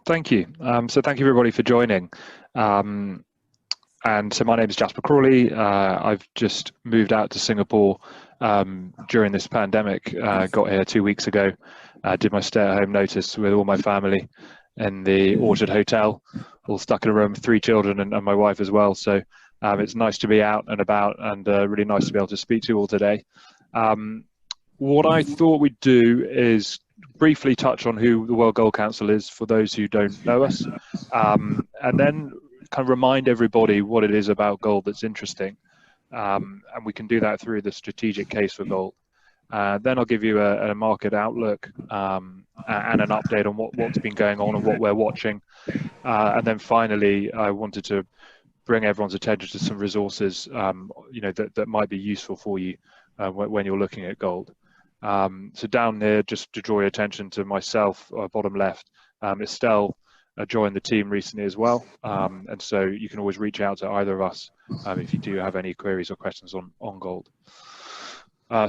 Thank you. So thank you everybody for joining. And so my name is Jasper Crawley. I've just moved out to Singapore during this pandemic. Got here 2 weeks ago. Did my stay-at-home notice with all my family in the Orchard Hotel, all stuck in a room with 3 children and my wife as well. So it's nice to be out and about, and really nice to be able to speak to you all today. What I thought we'd do is briefly touch on who the World Gold Council is for those who don't know us, and then kind of remind everybody what it is about gold that's interesting. And we can do that through the strategic case for gold. Then I'll give you a market outlook and an update on what's been going on and what we're watching. And then finally, I wanted to bring everyone's attention to some resources that might be useful for you when you're looking at gold. So down here, just to draw your attention to myself, bottom left, Estelle joined the team recently as well, and so you can always reach out to either of us if you do have any queries or questions on gold.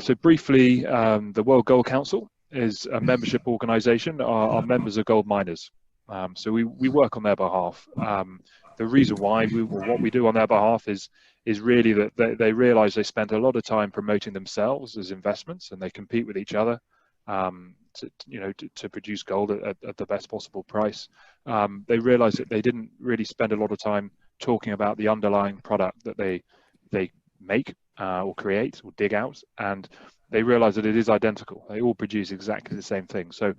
So briefly, the World Gold Council is a membership organization. Our members are gold miners, so we work on their behalf. The reason why what we do on their behalf is really that they realize they spend a lot of time promoting themselves as investments, and they compete with each other to produce gold at the best possible price. They realize that they didn't really spend a lot of time talking about the underlying product that they make or create or dig out, and they realize that it is identical. They all produce exactly the same thing. So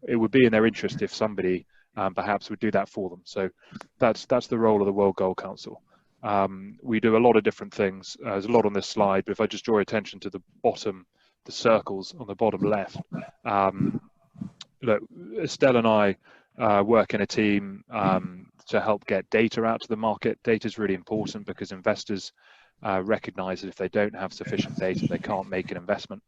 it would be in their interest if somebody perhaps would do that for them. So that's the role of the World Gold Council. We do a lot of different things. There's a lot on this slide, but if I just draw your attention to the bottom, the circles on the bottom left. Look, Estelle and I work in a team to help get data out to the market. Data is really important because investors recognize that if they don't have sufficient data, they can't make an investment.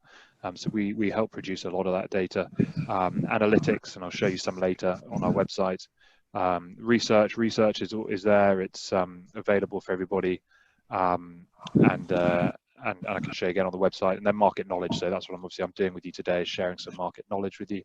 So we help produce a lot of that data. Analytics, and I'll show you some later on our website. Research is there. It's available for everybody, and I can show you again on the website. And then market knowledge. So that's what I'm doing with you today, is sharing some market knowledge with you.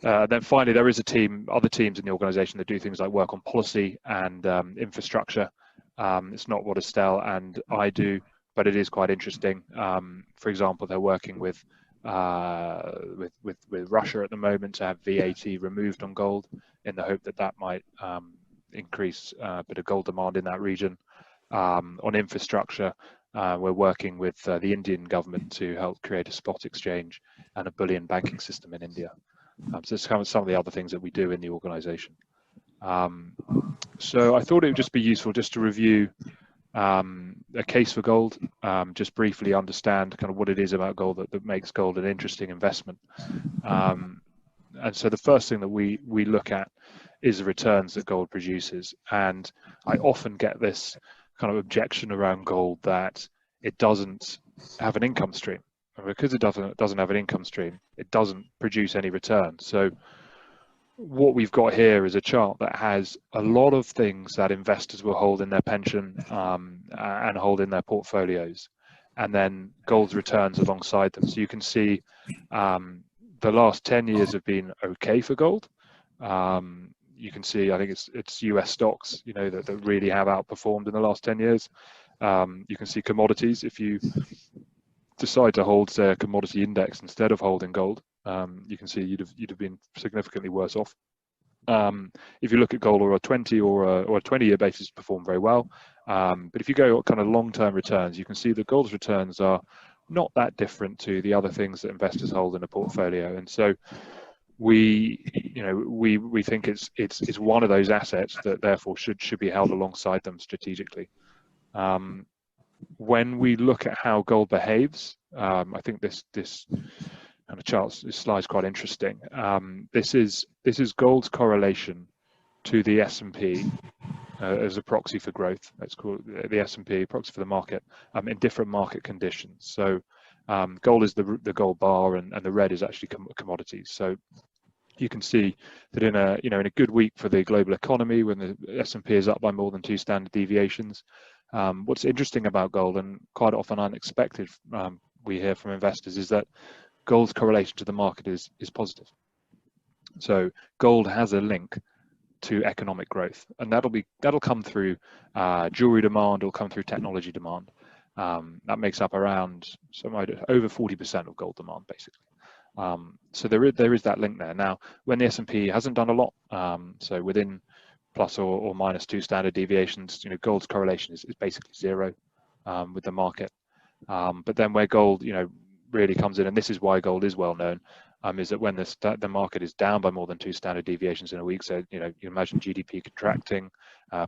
Then finally, there is other teams in the organization that do things like work on policy and infrastructure. It's not what Estelle and I do, but it is quite interesting. For example, they're working with Russia at the moment to have VAT removed on gold, in the hope that that might increase a bit of gold demand in that region. On infrastructure, we're working with the Indian government to help create a spot exchange and a bullion banking system in India. So it's kind of some of the other things that we do in the organization. So I thought it would just be useful just to review a case for gold, just briefly understand kind of what it is about gold that makes gold an interesting investment. And so the first thing that we look at is the returns that gold produces. And I often get this kind of objection around gold that it doesn't have an income stream. And because it doesn't have an income stream, it doesn't produce any return. So what we've got here is a chart that has a lot of things that investors will hold in their pension and hold in their portfolios, and then gold's returns alongside them. So you can see the last 10 years have been okay for gold. You can see, I think it's US stocks, that really have outperformed in the last 10 years. You can see commodities. If you decide to hold, say, a commodity index instead of holding gold, you can see you'd have been significantly worse off. If you look at gold or a 20 or a 20-year basis, perform very well. But if you go kind of long-term returns, you can see that gold's returns are not that different to the other things that investors hold in a portfolio. And so we think it's one of those assets that therefore should be held alongside them strategically. When we look at how gold behaves, I think this kind of chart, this slide is quite interesting. This is gold's correlation to the S&P as a proxy for growth. Let's call it the S&P proxy for the market in different market conditions. So gold is the gold bar, and the red is actually commodities. So you can see that in a good week for the global economy, when the S&P is up by more than 2 standard deviations. What's interesting about gold, and quite often unexpected, we hear from investors, is that gold's correlation to the market is positive. So gold has a link to economic growth, and that'll come through jewelry demand, it'll come through technology demand. That makes up around over 40% of gold demand, basically. So there is that link there. Now, when the S&P hasn't done a lot, so within plus or minus 2 standard deviations, gold's correlation is basically zero with the market. But then where gold, really comes in, and this is why gold is well known, is that when the market is down by more than 2 standard deviations in a week, so you imagine GDP contracting,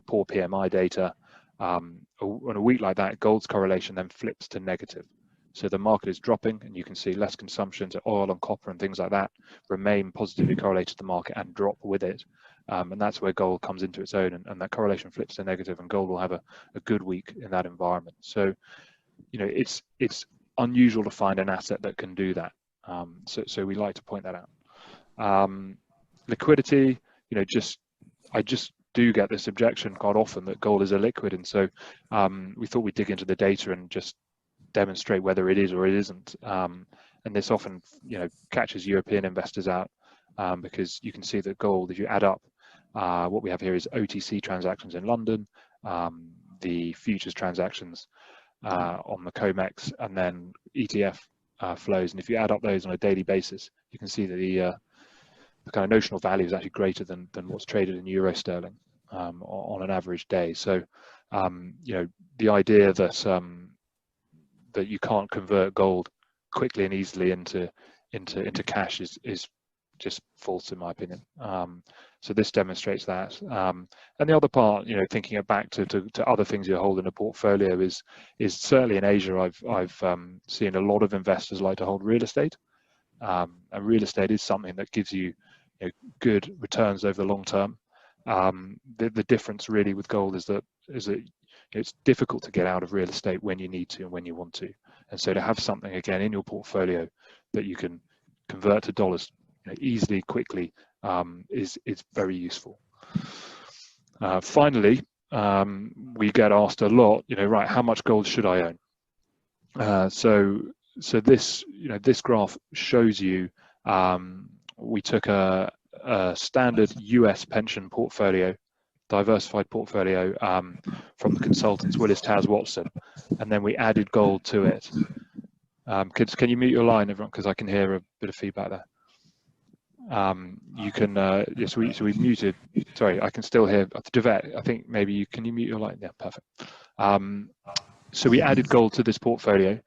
poor PMI data, on a week like that, gold's correlation then flips to negative. So the market is dropping, and you can see less consumption, so oil and copper and things like that remain positively correlated to the market and drop with it. And that's where gold comes into its own, and that correlation flips to negative, and gold will have a good week in that environment. So, it's unusual to find an asset that can do that. So we like to point that out. Liquidity, I just do get this objection quite often that gold is illiquid, and so we thought we'd dig into the data and just demonstrate whether it is or it isn't. And this often, catches European investors out, because you can see that gold, if you add up, what we have here is OTC transactions in London, the futures transactions on the COMEX, and then ETF flows. And if you add up those on a daily basis, you can see that the kind of notional value is actually greater than what's traded in euro sterling on an average day. So, the idea that you can't convert gold quickly and easily into cash is just false, in my opinion. So this demonstrates that. And the other part, thinking it back to other things you hold in a portfolio is certainly in Asia, I've seen a lot of investors like to hold real estate. And real estate is something that gives you, good returns over the long term. The difference really with gold is that it's difficult to get out of real estate when you need to and when you want to. And so to have something again in your portfolio that you can convert to dollars easily, quickly, is very useful. Finally, we get asked a lot, right, how much gold should I own? So this, this graph shows you, we took a standard US pension portfolio, diversified portfolio, from the consultants Willis Towers Watson, and then we added gold to it. Can you mute your line, everyone, because I can hear a bit of feedback there. You can, yes, so we muted, sorry, I can still hear, Javette, I think maybe can you mute your line? Yeah, perfect. So we added gold to this portfolio,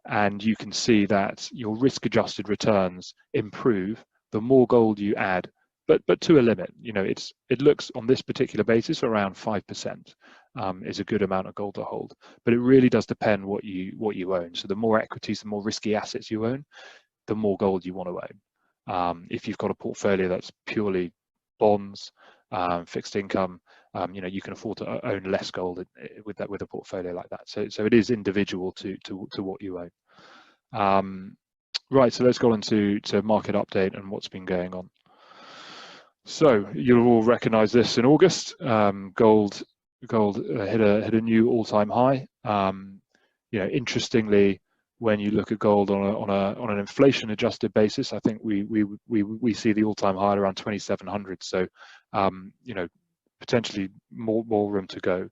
and you can see that your risk-adjusted returns improve the more gold you add, but to a limit. It looks on this particular basis around 5% is a good amount of gold to hold, but it really does depend what you own. So the more equities, the more risky assets you own, the more gold you want to own. If you've got a portfolio that's purely bonds, fixed income, you can afford to own less gold with a portfolio like that. So it is individual to what you own. Right, so let's go on to market update and what's been going on. So you'll all recognise this in August. Gold hit a new all-time high. Interestingly, when you look at gold on an inflation-adjusted basis, I think we see the all-time high around 2,700. So potentially more room to go.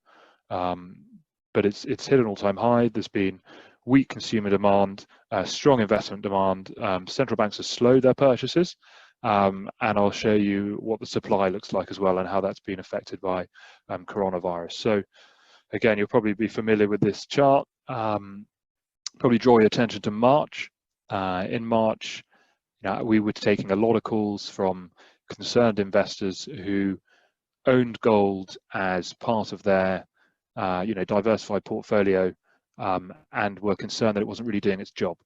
But it's hit an all-time high. There's been weak consumer demand, strong investment demand. Central banks have slowed their purchases, and I'll show you what the supply looks like as well and how that's been affected by coronavirus. So again, you'll probably be familiar with this chart. Probably draw your attention to March. In March, we were taking a lot of calls from concerned investors who owned gold as part of their diversified portfolio, and were concerned that it wasn't really doing its job,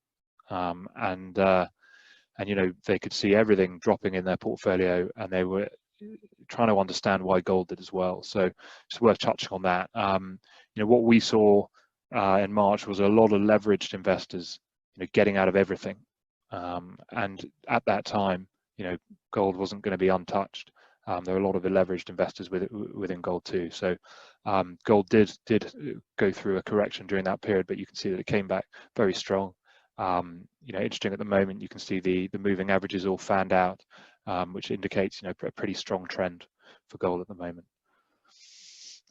and they could see everything dropping in their portfolio, and they were trying to understand why gold did as well. So it's worth touching on that. What we saw in March was a lot of leveraged investors getting out of everything, and at that time gold wasn't going to be untouched. There were a lot of leveraged investors within gold too. So gold did go through a correction during that period, but you can see that it came back very strong. Interesting at the moment, you can see the moving averages all fanned out, which indicates a pretty strong trend for gold at the moment.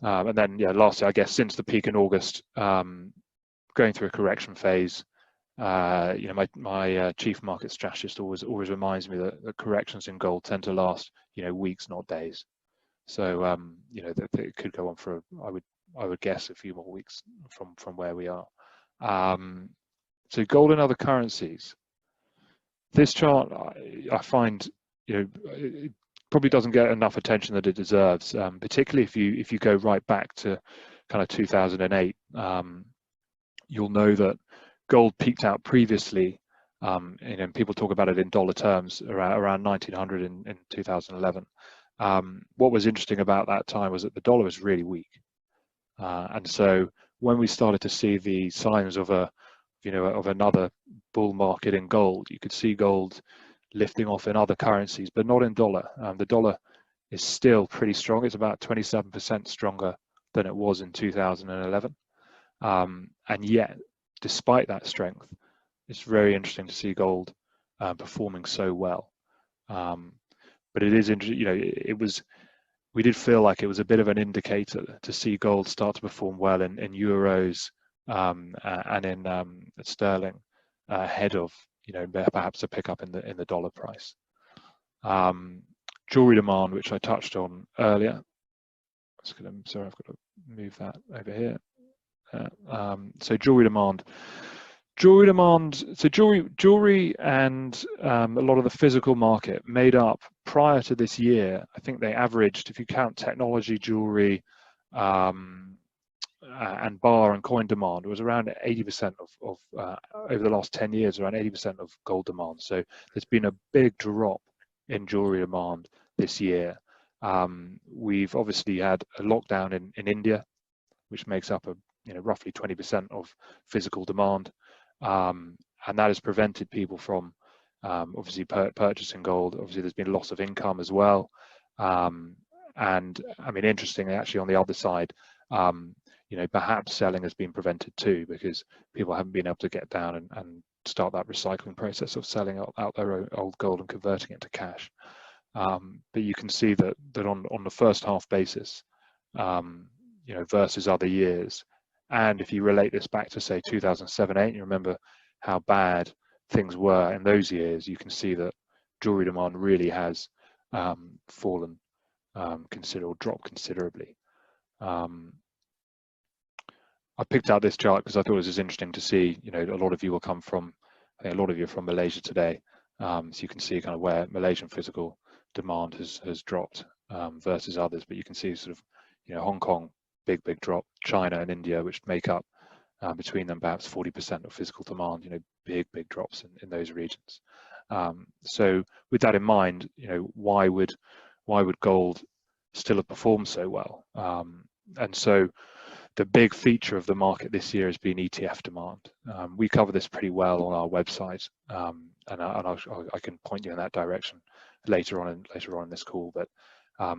And then lastly, I guess since the peak in August, going through a correction phase. My chief market strategist always reminds me that corrections in gold tend to last weeks, not days. So that it could go on for I would guess a few more weeks from where we are. So gold and other currencies. This chart I find it probably doesn't get enough attention that it deserves, particularly if you go right back to kind of 2008. You'll know that gold peaked out previously, and people talk about it in dollar terms around 1900 in 2011. What was interesting about that time was that the dollar was really weak, and so when we started to see the signs of another bull market in gold, you could see gold lifting off in other currencies, but not in dollar. The dollar is still pretty strong. It's about 27% stronger than it was in 2011, and yet, despite that strength, it's very interesting to see gold performing so well. But it is interesting. We did feel like it was a bit of an indicator to see gold start to perform well in euros and in sterling ahead of perhaps a pickup in the dollar price. Jewelry demand, which I touched on earlier. Sorry, I've got to move that over here. So jewelry demand. So jewelry and a lot of the physical market made up prior to this year. I think they averaged, if you count technology, jewelry, and bar and coin demand, was around 80% of over the last 10 years, around 80% of gold demand. So there's been a big drop in jewelry demand this year. We've obviously had a lockdown in India, which makes up roughly 20% of physical demand, and that has prevented people from obviously purchasing gold. Obviously, there's been loss of income as well, and I mean, interestingly, actually, on the other side, perhaps selling has been prevented too, because people haven't been able to get down and start that recycling process of selling out their old gold and converting it to cash. But you can see that on the first half basis, versus other years, and if you relate this back to say 2007-8, you remember how bad things were in those years, you can see that jewelry demand really has fallen dropped considerably. I picked out this chart because I thought it was interesting to see. A lot of you will come from, I think a lot of you are from Malaysia today, so you can see kind of where Malaysian physical demand has dropped versus others. But you can see sort of, Hong Kong, big drop, China and India, which make up between them perhaps 40% of physical demand. Big drops in those regions. So with that in mind, why would gold still have performed so well? And so the big feature of the market this year has been ETF demand. We cover this pretty well on our website, and I can point you in that direction later on in this call. But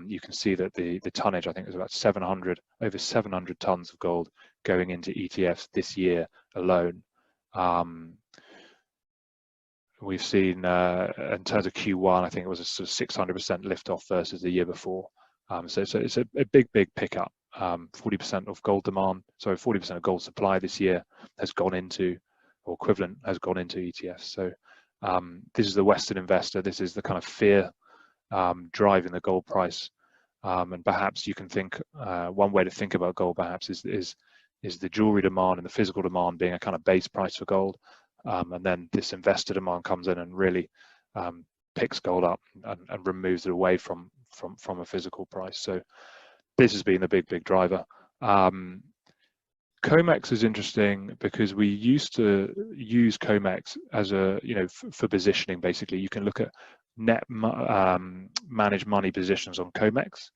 you can see that the tonnage, I think, is about over 700 tons of gold going into ETFs this year alone. We've seen in terms of Q1, I think it was a sort of 600% lift off versus the year before. So it's a big pickup. 40% of gold demand, sorry, 40% of gold supply this year has gone into, or equivalent, has gone into ETFs. So this is the Western investor. This is the kind of fear driving the gold price. And perhaps you can think one way to think about gold perhaps is the jewelry demand and the physical demand being a kind of base price for gold, and then this investor demand comes in and really picks gold up and removes it away from a physical price. So this has been the big driver. COMEX is interesting because we used to use COMEX as for positioning. Basically, you can look at net managed money positions on COMEX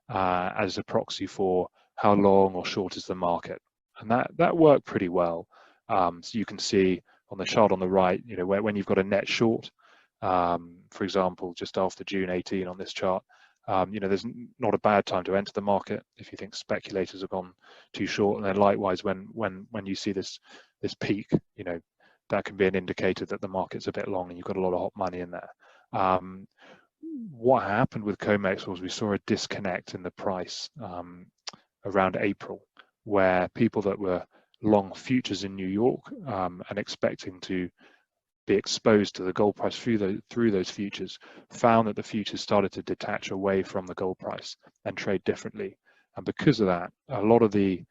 as a proxy for how long or short is the market, and that worked pretty well. So you can see on the chart on the right, when you've got a net short, for example, just after June 18 on this chart, there's not a bad time to enter the market if you think speculators have gone too short. And then likewise, when you see this peak, that can be an indicator that the market's a bit long and you've got a lot of hot money in there. What happened with COMEX was we saw a disconnect in the price around April, where people that were long futures in New York and expecting to be exposed to the gold price through those futures found that the futures started to detach away from the gold price and trade differently. And because of that, a lot of the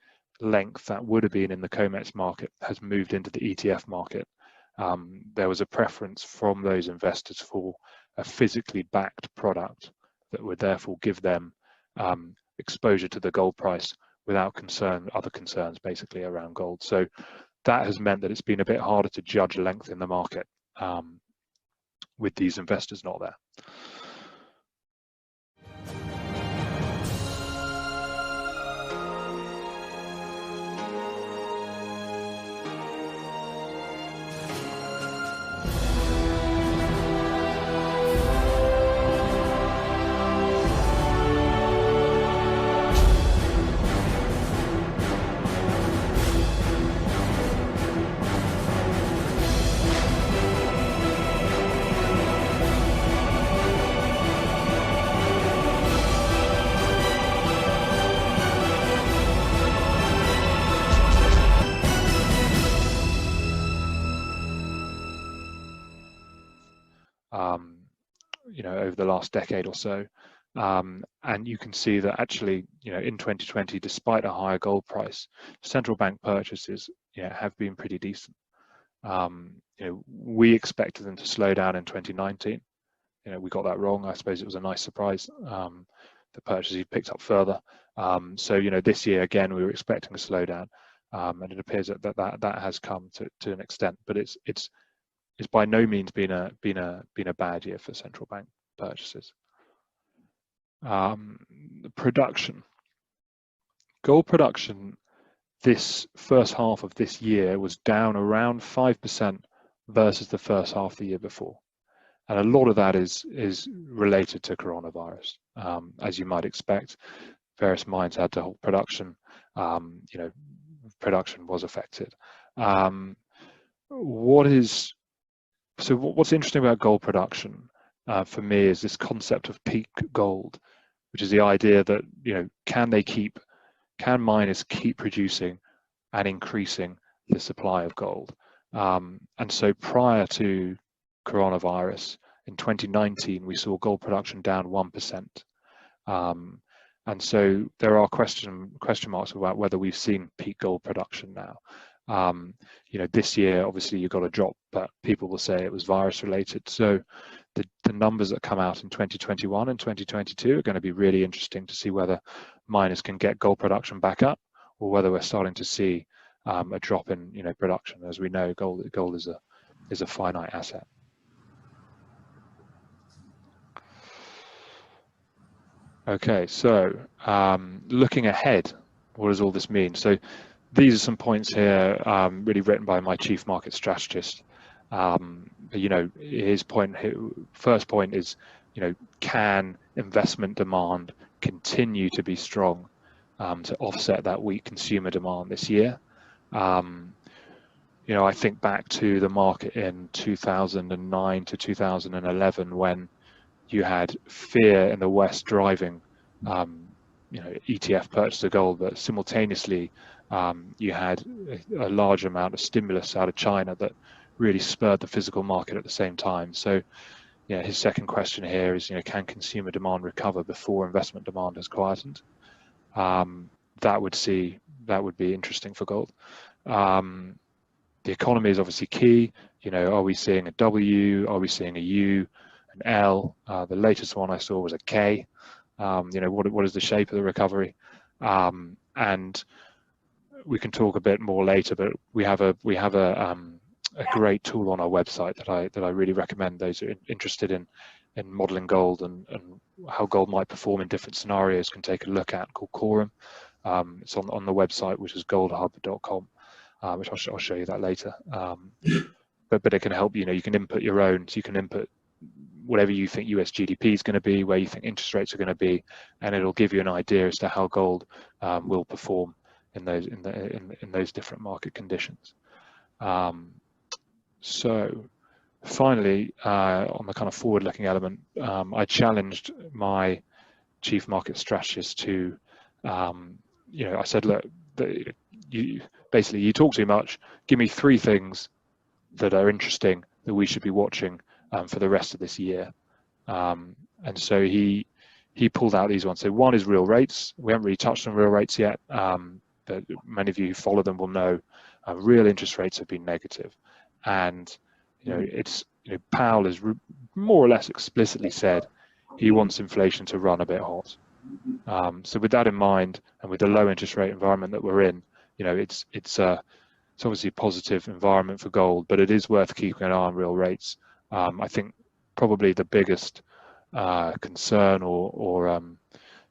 length that would have been in the COMEX market has moved into the ETF market. There was a preference from those investors for a physically backed product that would therefore give them exposure to the gold price without other concerns basically around gold. So that has meant that it's been a bit harder to judge length in the market with these investors not there. Over the last decade or so, and you can see that actually, in 2020, despite a higher gold price, central bank purchases, have been pretty decent. We expected them to slow down in 2019. We got that wrong. I suppose it was a nice surprise. The purchases picked up further. So this year again, we were expecting a slowdown, and it appears that has come to an extent, but it's by no means been a bad year for central bank purchases. Production. Gold production this first half of this year was down around 5% versus the first half of the year before. And a lot of that is related to coronavirus. As you might expect, various mines had to halt production. Production was affected. What's interesting about gold production for me is this concept of peak gold, which is the idea that can miners keep producing and increasing the supply of gold. And so prior to coronavirus in 2019, we saw gold production down 1%. And so there are question marks about whether we've seen peak gold production now. This year, obviously, you got a drop, but people will say it was virus related. So the numbers that come out in 2021 and 2022 are going to be really interesting to see whether miners can get gold production back up, or whether we're starting to see a drop in production. As we know, gold is a finite asset. Okay, so looking ahead, what does all this mean? So these are some points here, really written by my chief market strategist. His first point is, can investment demand continue to be strong to offset that weak consumer demand this year? I think back to the market in 2009 to 2011 when you had fear in the West driving, ETF purchase of gold, but simultaneously you had a large amount of stimulus out of China that really spurred the physical market at the same time. So, his second question here is, can consumer demand recover before investment demand has quietened? That would be interesting for gold. The economy is obviously key. Are we seeing a W? Are we seeing a U? An L? The latest one I saw was a K. What is the shape of the recovery? And we can talk a bit more later, but we have a great tool on our website that I really recommend those who are interested in modeling gold and how gold might perform in different scenarios can take a look at, called Quorum. It's on the website, which is goldhub.com, which I'll show you that later. But it can help. You can input your own, so you can input whatever you think US GDP is going to be, where you think interest rates are going to be, and it'll give you an idea as to how gold will perform in those different market conditions. So finally, on the kind of forward-looking element, I challenged my chief market strategist to, I said, look, you talk too much. Give me 3 things that are interesting that we should be watching for the rest of this year. And so he pulled out these ones. So one is real rates. We haven't really touched on real rates yet, but many of you who follow them will know real interest rates have been negative. And Powell has more or less explicitly said he wants inflation to run a bit hot. So with that in mind, and with the low interest rate environment that we're in, it's obviously a positive environment for gold, but it is worth keeping an eye on real rates. I think probably the biggest concern or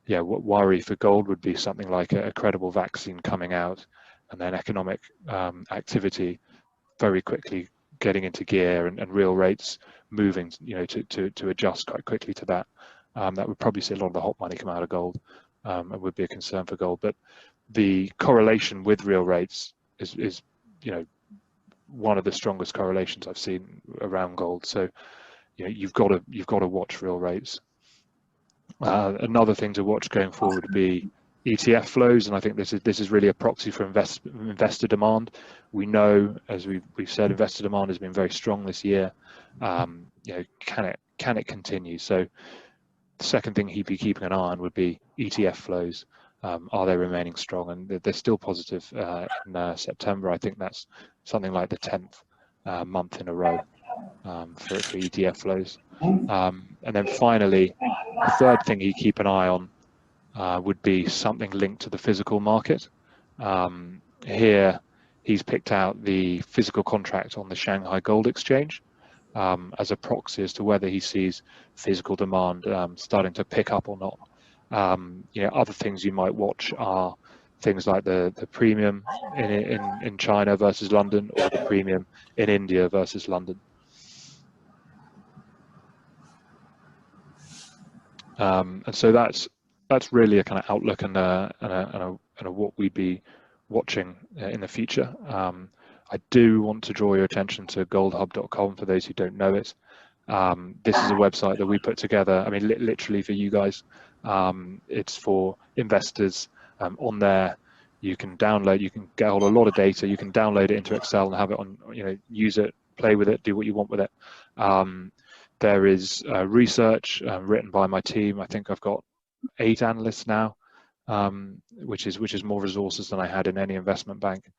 worry for gold would be something like a credible vaccine coming out, and then economic activity very quickly getting into gear, and real rates moving, to adjust quite quickly to that. That would probably see a lot of the hot money come out of gold, and would be a concern for gold. But the correlation with real rates is one of the strongest correlations I've seen around gold. So you've got to watch real rates. Another thing to watch going forward would be ETF flows, and I think this is really a proxy for investor demand. We know, as we've said, investor demand has been very strong this year. Can it continue? So the second thing he'd be keeping an eye on would be ETF flows. Are they remaining strong? And they're still positive in September. I think that's something like the 10th month in a row for ETF flows. And then finally, the third thing he'd keep an eye on would be something linked to the physical market. Here, he's picked out the physical contract on the Shanghai Gold Exchange as a proxy as to whether he sees physical demand starting to pick up or not. Other things you might watch are things like the premium in China versus London, or the premium in India versus London. And so that's really a kind of outlook and a what we'd be watching in the future. I do want to draw your attention to goldhub.com for those who don't know it. This is a website that we put together. I mean, literally for you guys. It's for investors. On there, you can download. You can get a lot of data. You can download it into Excel and have it on. Use it, play with it, do what you want with it. There is research written by my team. I think I've got 8 analysts now, which is more resources than I had in any investment bank.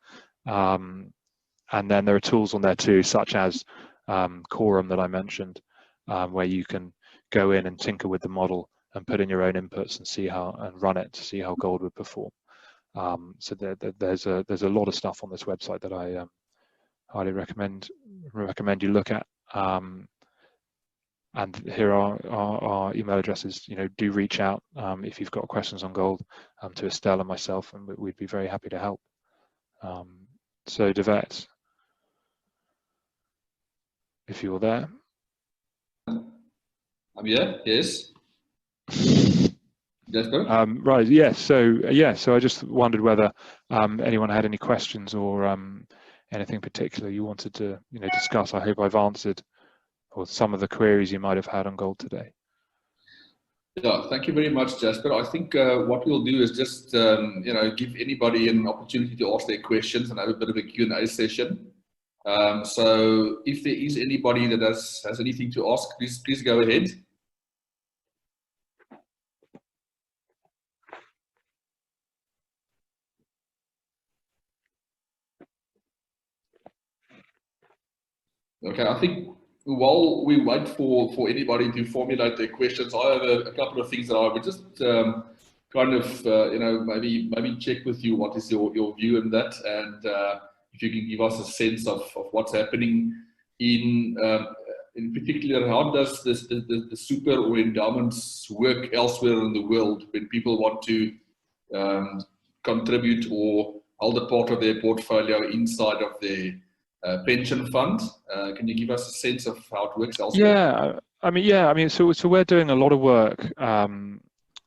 And then there are tools on there too, such as Quorum that I mentioned, where you can go in and tinker with the model and put in your own inputs and run it to see how gold would perform. So there's a lot of stuff on this website that I highly recommend you look at. And here are our email addresses. Do reach out if you've got questions on gold to Estelle and myself, and we'd be very happy to help. So Devet, if you're there. I'm here, yes. Right, yes. So I just wondered whether anyone had any questions or anything particular you wanted to discuss. I hope I've answered or some of the queries you might have had on gold today. Yeah, thank you very much, Jasper. I think what we'll do is just give anybody an opportunity to ask their questions and have a bit of a Q&A session. So if there is anybody that has anything to ask, please go ahead. Okay, I think while we wait for anybody to formulate their questions, I have a couple of things that I would just kind of maybe check with you. What is your view on that, and if you can give us a sense of what's happening in particular, how does the super or endowments work elsewhere in the world when people want to contribute or hold a part of their portfolio inside of their pension fund? Can you give us a sense of how it works elsewhere? I mean, so we're doing a lot of work,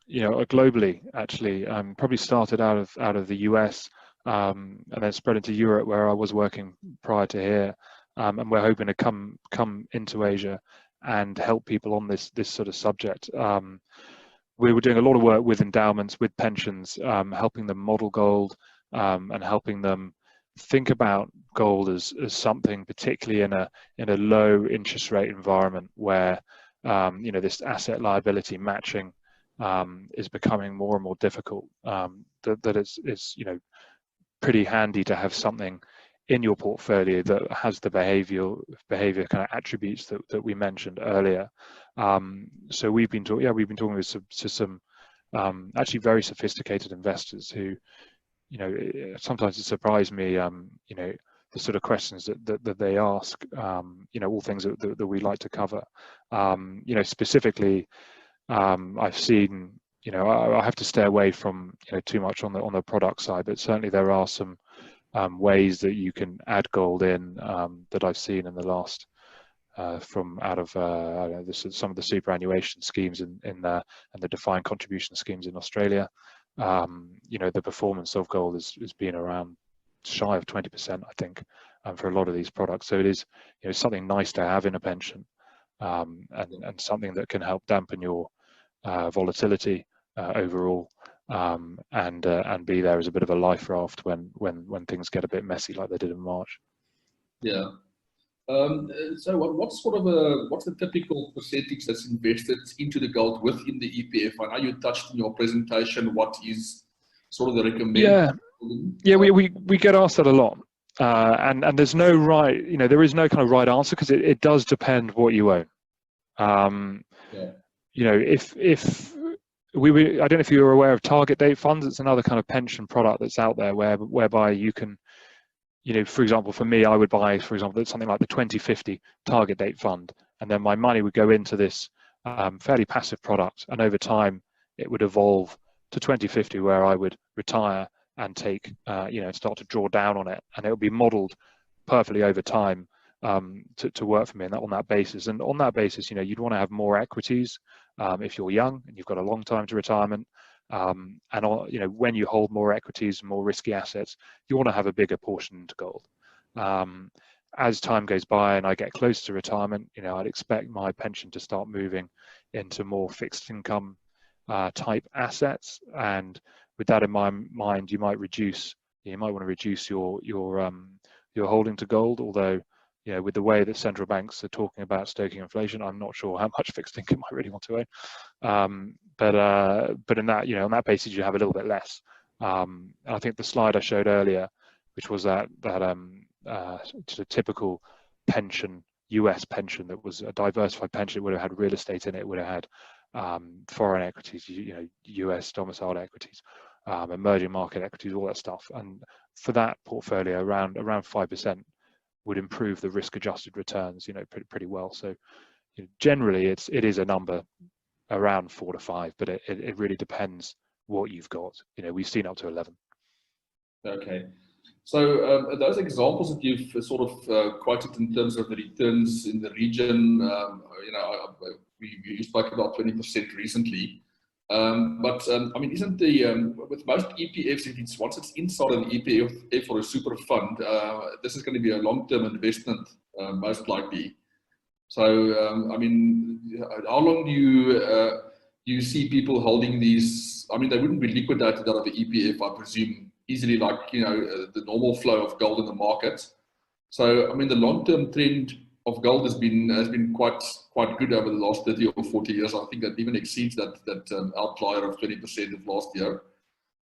globally. Actually, probably started out of the US, and then spread into Europe, where I was working prior to here. and we're hoping to come into Asia and help people on this sort of subject. We were doing a lot of work with endowments, with pensions, helping them model gold, and helping them think about gold as something, particularly in a low interest rate environment where this asset liability matching is becoming more and more difficult. That it's pretty handy to have something in your portfolio that has the behavior kind of attributes that we mentioned earlier. So we've been talking with some actually very sophisticated investors who, sometimes it surprised me, the sort of questions that they ask, all things that we like to cover. Specifically, I've seen, I have to stay away from too much on the product side, but certainly there are some ways that you can add gold in that I've seen in the last from out of some of the superannuation schemes and the defined contribution schemes in Australia. The performance of gold has been around shy of 20%, I think, for a lot of these products. So it is something nice to have in a pension, and something that can help dampen your volatility overall, and be there as a bit of a life raft when things get a bit messy like they did in March. Yeah. So what's the typical percentage that's invested into the gold within the EPF? I know you touched in your presentation what is sort of the recommended. Yeah, we get asked that a lot, and there's no right, there is no kind of right answer, because it does depend what you own. If I don't know if you're aware of target date funds. It's another kind of pension product that's out there whereby you can, for example, for me, I would buy, for example, something like the 2050 target date fund, and then my money would go into this fairly passive product, and over time it would evolve to 2050, where I would retire and take, start to draw down on it, and it would be modeled perfectly over time to work for me on that basis. And on that basis, you'd want to have more equities if you're young and you've got a long time to retirement. And when you hold more equities, more risky assets, you want to have a bigger portion into gold. As time goes by and I get close to retirement, I'd expect my pension to start moving into more fixed income type assets. And with that in mind, you might want to reduce your holding to gold. Although, with the way that central banks are talking about stoking inflation, I'm not sure how much fixed income I really want to own. But in that, on that basis, you have a little bit less. I think the slide I showed earlier, which was that sort of typical pension, US pension, that was a diversified pension, it would have had real estate in it, would have had foreign equities, US domiciled equities, emerging market equities, all that stuff. And for that portfolio, around 5% would improve the risk-adjusted returns, pretty well. So generally, it is a number around 4 to 5, but it really depends what you've got. We've seen up to 11. Okay. So those examples that you've sort of quoted in terms of the returns in the region, you spoke about 20% recently. But I mean, isn't with most EPFs, if once it's inside an EPF or a super fund, this is going to be a long-term investment, most likely. So I mean, how long do you see people holding these? I mean, they wouldn't be liquidated out of the EPF, I presume, easily, like the normal flow of gold in the market. So I mean, the long-term trend of gold has been quite good over the last 30 or 40 years. I think that even exceeds that outlier of 20% of last year.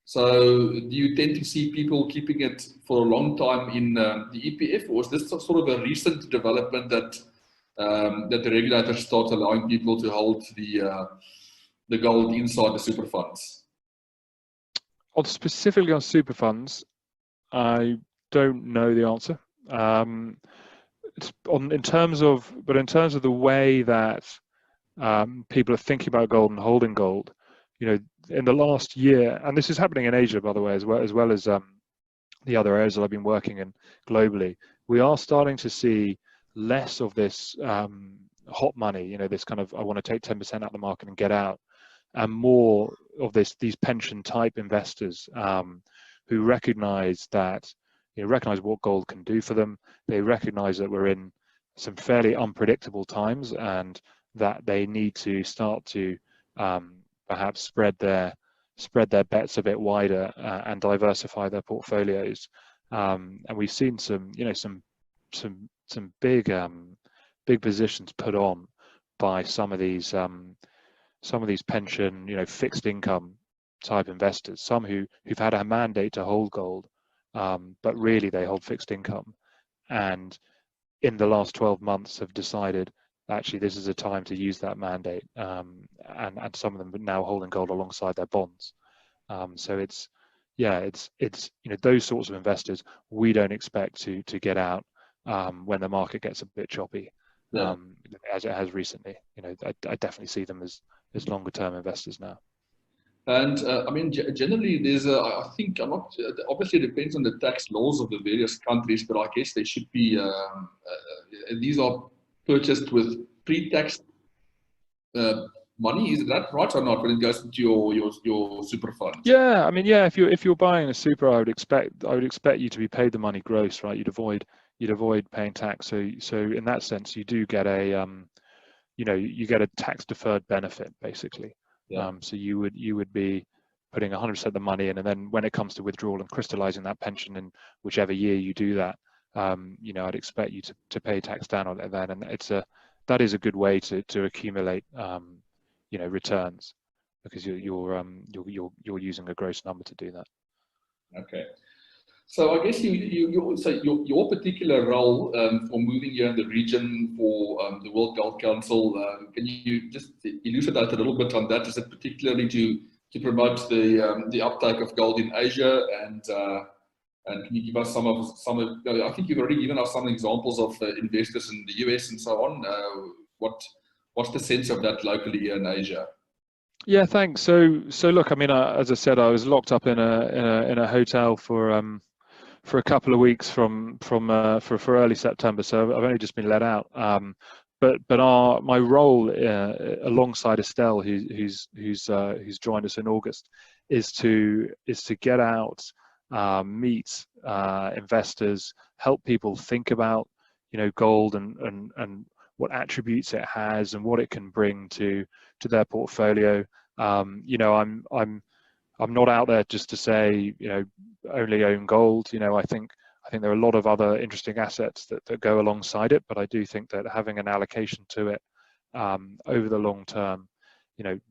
So do you tend to see people keeping it for a long time in the EPF, or is this sort of a recent development that the regulators start allowing people to hold the gold inside the super funds? Specifically on super funds, I don't know the answer. In terms of the way that people are thinking about gold and holding gold, in the last year, and this is happening in Asia, by the way, as well as the other areas that I've been working in globally, we are starting to see less of this hot money, this kind of, I want to take 10% out of the market and get out, and more of these pension type investors who recognize that recognize what gold can do for them. They recognize that we're in some fairly unpredictable times, and that they need to start to perhaps spread their bets a bit wider and diversify their portfolios. And we've seen some big positions put on by some of these pension, fixed income type investors. Some who've had a mandate to hold gold, but really they hold fixed income, and in the last 12 months have decided actually this is a time to use that mandate, and some of them are now holding gold alongside their bonds. So it's those sorts of investors we don't expect to get out when the market gets a bit choppy, as it has recently. I definitely see them as longer term investors now. And I mean, generally, there's I think obviously it depends on the tax laws of the various countries, but I guess they should be, these are purchased with pre-tax money. Is that right or not when it goes into your super fund? Yeah, I mean, yeah, if you're buying a super, I would expect you to be paid the money gross, right? You'd avoid paying tax. So in that sense, you do get a you get a tax deferred benefit basically. Yeah. So you would be putting 100% of the money in, and then when it comes to withdrawal and crystallizing that pension in whichever year you do that, I'd expect you to pay tax down on it then, and that is a good way to accumulate returns, because you're using a gross number to do that. Okay. So I guess your particular role for moving here in the region for the World Gold Council, can you just elucidate a little bit on that? Is it particularly to promote the uptake of gold in Asia, and can you give us some of I think you've already given us some examples of investors in the US and so on. What's the sense of that locally here in Asia? Yeah, thanks. So look, I mean, as I said, I was locked up in a hotel for a couple of weeks for early September, so I've only just been let out. But my role alongside Estelle, who's joined us in August, is to get out, meet investors, help people think about gold and what attributes it has and what it can bring to their portfolio. I'm not out there just to say only own gold. I think there are a lot of other interesting assets that go alongside it, but I do think that having an allocation to it over the long term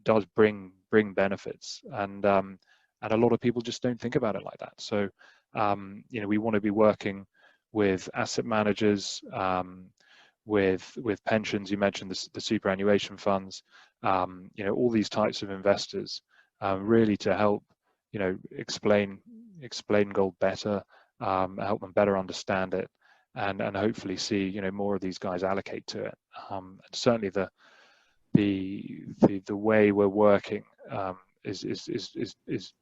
does bring benefits, and a lot of people just don't think about it like that. So we want to be working with asset managers, with pensions. You mentioned the superannuation funds, all these types of investors, really to help explain gold better, help them better understand it, and hopefully see more of these guys allocate to it. And certainly the way we're working is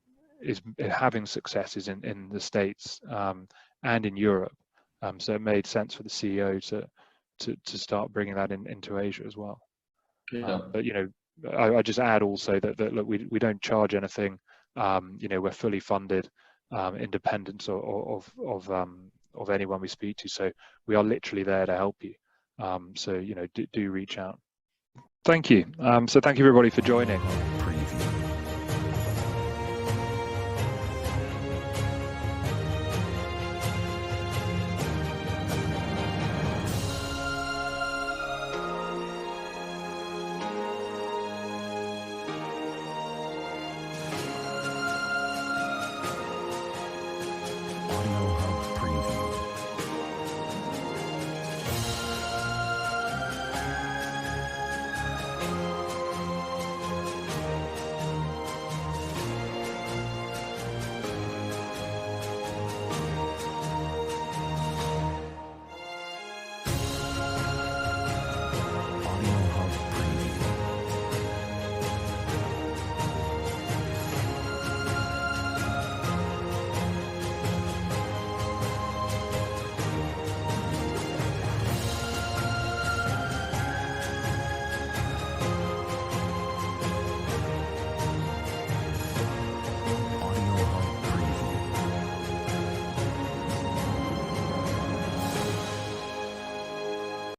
having successes in the States and in Europe. So it made sense for the CEO to start bringing that into Asia as well. Yeah. But I just add also that look, we don't charge anything. We're fully funded, independent of anyone we speak to. So we are literally there to help you. So do reach out. Thank you. So thank you everybody for joining.